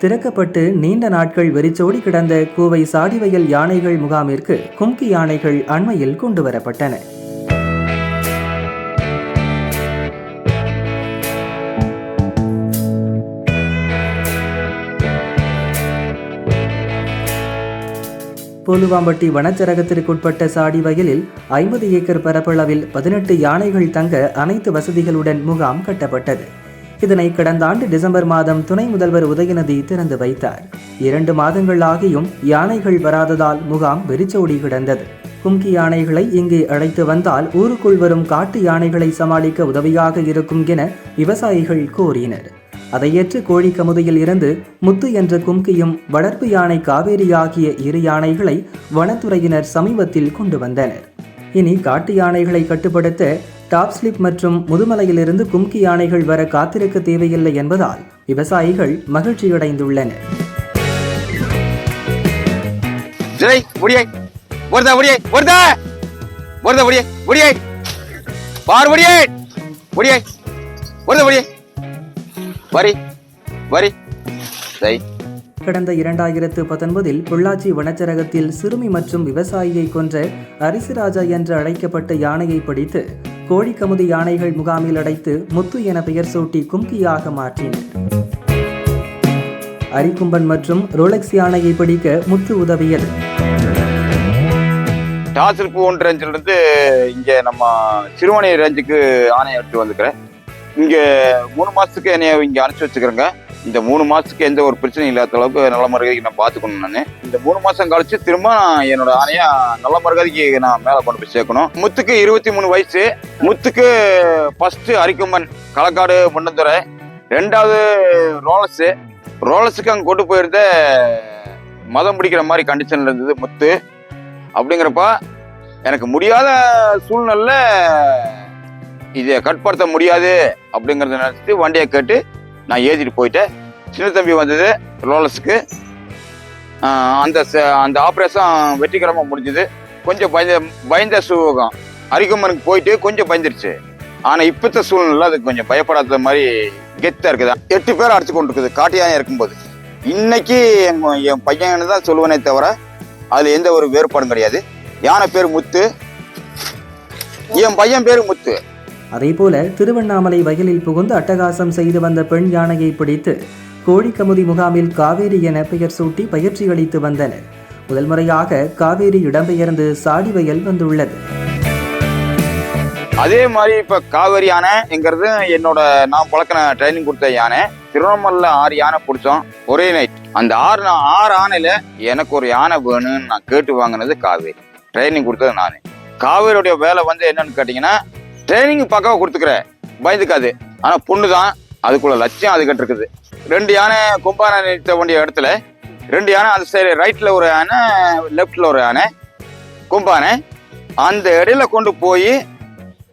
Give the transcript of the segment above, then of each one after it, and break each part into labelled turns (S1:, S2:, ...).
S1: திறக்கப்பட்டு நீண்ட நாட்கள் வெறிச்சோடி கிடந்த கோவை சாடிவயல் யானைகள் முகாமிற்கு கும்கி யானைகள் அண்மையில் கொண்டு வரப்பட்டன. போலுவாம்பட்டி வனச்சரகத்திற்குட்பட்ட சாடிவயலில் 50 ஏக்கர் பரப்பளவில் 18 யானைகள் தங்க அனைத்து வசதிகளுடன் முகாம் கட்டப்பட்டது. இதனை கடந்த ஆண்டு டிசம்பர் மாதம் துணை முதல்வர் உதயநிதி திறந்து வைத்தார். 2 மாதங்கள் ஆகியும் யானைகள் வராததால் முகாம் வெறிச்சோடி கிடந்தது. கும்கி யானைகளை இங்கே அழைத்து வந்தால் ஊருக்குள் வரும் காட்டு யானைகளை சமாளிக்க உதவியாக இருக்கும் என விவசாயிகள் கோரினர். அதையேற்று கோழிக்கமுதியில் இருந்து முத்து என்ற கும்கியும் வளர்ப்பு யானை காவேரி ஆகிய 2 யானைகளை வனத்துறையினர் சமீபத்தில் கொண்டு வந்தனர். இனி காட்டு யானைகளை கட்டுப்படுத்த டாப் ஸ்லிப் மற்றும் முதுமலையிலிருந்து கும்கி யானைகள் வர காத்திருக்க தேவையில்லை என்பதால் விவசாயிகள் மகிழ்ச்சியடைந்துள்ளனர். கடந்த 2019 பொள்ளாச்சி வனச்சரகத்தில் சிறுமி மற்றும் விவசாயியை கொன்ற அரிசிராஜா என்று அழைக்கப்பட்ட யானையை பிடித்து கோழிக்கமுதி யானைகள் முகாமில் அடைத்து முத்து என பெயர் சூட்டி கும்கியாக மாற்றினர். அரிக்கும்பன் மற்றும் ரோலக்ஸ் யானையை பிடிக்க முத்து உதவியது.
S2: டாசில் பூ ரேஞ்சிலிருந்து இங்கே நம்ம சிறுவனை ரேஞ்சுக்கு ஆணையை எடுத்து வந்துக்கிறேன். இங்கே 3 மாதத்துக்கு என்னைய இங்கே அனுப்பிச்சி வச்சுக்கிறேங்க. இந்த 3 மாதத்துக்கு எந்த ஒரு பிரச்சனையும் இல்லாத அளவுக்கு நல்ல மருகதைக்கு நான் பார்த்துக்கணும். நான் இந்த 3 மாதம் கழிச்சு திரும்ப நான் என்னோட ஆணையா நல்ல மருகதைக்கு நான் மேலே கொண்டு போய் சேர்க்கணும். முத்துக்கு 23 வயசு. முத்துக்கு ஃபர்ஸ்ட் அரிக்கும்பன் களக்காடு முன்னந்துறை, 2வது ரோலஸுக்கு அங்கே கொண்டு போயிருந்த மதம் பிடிக்கிற மாதிரி கண்டிஷன்ல இருந்தது முத்து. அப்படிங்கிறப்ப எனக்கு முடியாத சூழ்நிலை இதை கட்படுத்த முடியாது அப்படிங்கிறத நினச்சிட்டு வண்டியை கேட்டு நான் ஏற்றிட்டு போயிட்டேன். சின்ன தம்பி வந்தது ரோலஸுக்கு. அந்த ஆப்ரேஷன் வெற்றிகரமாக முடிஞ்சுது. கொஞ்சம் பயந்த சுகம் அரிக்கும்பனுக்கு போயிட்டு கொஞ்சம் பயந்துருச்சு. ஆனால் இப்போத்த சூழ்நிலை அது கொஞ்சம் பயப்படாத மாதிரி கெத்தாக இருக்குதா. 8 பேர் அடிச்சு கொண்டு இருக்குது காட்டியாயம் இருக்கும்போது. இன்னைக்கு என் பையன் தான் சொல்லுவனே தவிர அதில் எந்த ஒரு வேறுபாடும் கிடையாது. யானை பேர் முத்து, என் பையன் பேரு முத்து.
S1: அதேபோல திருவண்ணாமலை வயலில் புகுந்து அட்டகாசம் செய்து வந்த பெண் யானையை பிடித்து கோழிக்கமுதி முகாமில் காவேரி என பெயர் சூட்டி பயிற்சி அளித்து வந்தனர். முதல் முறையாக காவேரி இடம்பெயர்ந்து சாடிவயல் வந்துள்ளது.
S2: அதே மாதிரி இப்ப காவேரி யானைங்கிறது நான் பழக்கின ட்ரைனிங் கொடுத்த யானை. திருவண்ணாமலையில் 6 யானை பிடிச்சோம் ஒரே நைட். அந்த 6 யானையில எனக்கு ஒரு யானை வேணும்னு நான் கேட்டு வாங்கினது காவேரி. ட்ரைனிங் கொடுத்தது நான். காவேரியோடைய வேலை என்னன்னு கேட்டீங்கன்னா, ட்ரைனிங் பக்காவா கொடுத்துக்கிறேன், பயந்துக்காது. ஆனா பொண்ணு தான், அதுக்குள்ள லட்சியம் அதுக்கிட்ட இருக்குது. 2 யானை கொம்பானை நிறுத்த வேண்டிய இடத்துல 2 யானை அந்த சைடு ரைட்ல ஒரு யானை, லெப்ட்ல ஒரு யானை கொம்பானை. அந்த இடையில கொண்டு போய்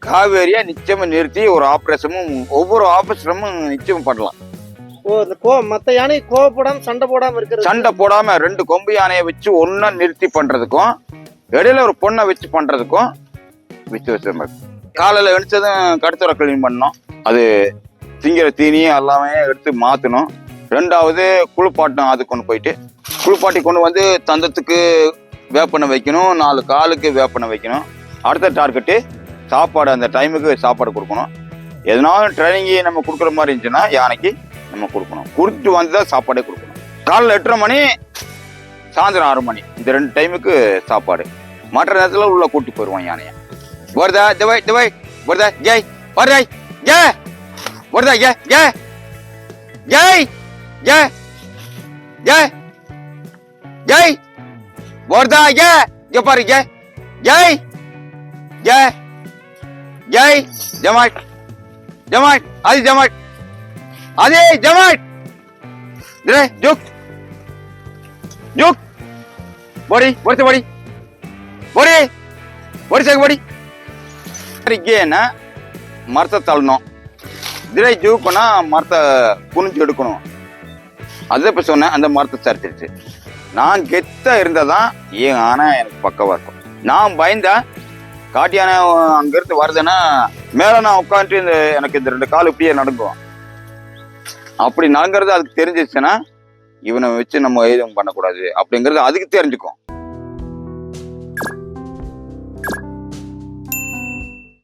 S2: காவேரியா நிச்சயமா நிறுத்தி ஒரு ஆபரேஷனும் ஒவ்வொரு ஆபரேஷனும் நிச்சயம் பண்ணலாம்.
S3: மத்த யானை கோவப்படாம சண்டை போடாம இருக்கு.
S2: சண்டை போடாம 2 கொம்பு யானையை வச்சு ஒன்னா நிறுத்தி பண்றதுக்கும் இடையில ஒரு பொண்ணை வச்சு பண்றதுக்கும் வித்தியாசம். காலையில வெடிச்சதும் கடுத்துறை கிளீன் பண்ணோம். அது திங்கிற தீனியும் எல்லாமே எடுத்து மாற்றணும். 2வது குளிப்பாட்டணும். அது கொண்டு போயிட்டு குளிப்பாட்டி கொண்டு வந்து தந்தத்துக்கு வேப்பனை வைக்கணும், 4 காலுக்கு வேப்பனை வைக்கணும். அடுத்த டார்கெட்டு சாப்பாடு, அந்த டைமுக்கு சாப்பாடு கொடுக்கணும். எதனாலும் ட்ரைனிங்கு நம்ம கொடுக்குற மாதிரி இருந்துச்சுன்னா யானைக்கு நம்ம கொடுக்கணும். கொடுத்துட்டு வந்து தான் சாப்பாடே கொடுக்கணும். காலையில் 8:30 மணி, சாயந்தரம் 6 மணி, இந்த 2 டைமுக்கு சாப்பாடு. மற்ற நேரத்தில் உள்ள கூட்டு போயிடுவோம் யானையை. வருதா திவாய் திவாய் வருதா ஜெய் வருதா ஜே வருதா J J Jai J J Jai வருதா ஜே ஜே பாரு ஜே ஜெய் ஜே ஜெய் ஜமாட் ஜமாட் அது ஜமாட் அதே ஜமாட் திரே ஜுக் ஜுக் படி வருது படி படி வருஷக்கு படி. மரத்தை தள்ளணும், திரை ஜூக்குனா மரத்தை குனிஞ்சு எடுக்கணும். அதை இப்ப சொன்னேன். அந்த மரத்தை சரிச்சிருச்சு. நான் கெத்தா இருந்தாதான் என் ஆனா எனக்கு பக்கவா இருக்கும். நான் பயந்தா காட்டு யானை அங்கிருந்து வருதுன்னா மேல நான் உட்காந்துட்டு எனக்கு இந்த 2 கால் இப்படியே நடுங்குவோம். அப்படி நடுங்கிறது அதுக்கு தெரிஞ்சிச்சுன்னா இவனை வச்சு நம்ம எதுவும் பண்ணக்கூடாது அப்படிங்கிறது அதுக்கு தெரிஞ்சுக்கும்.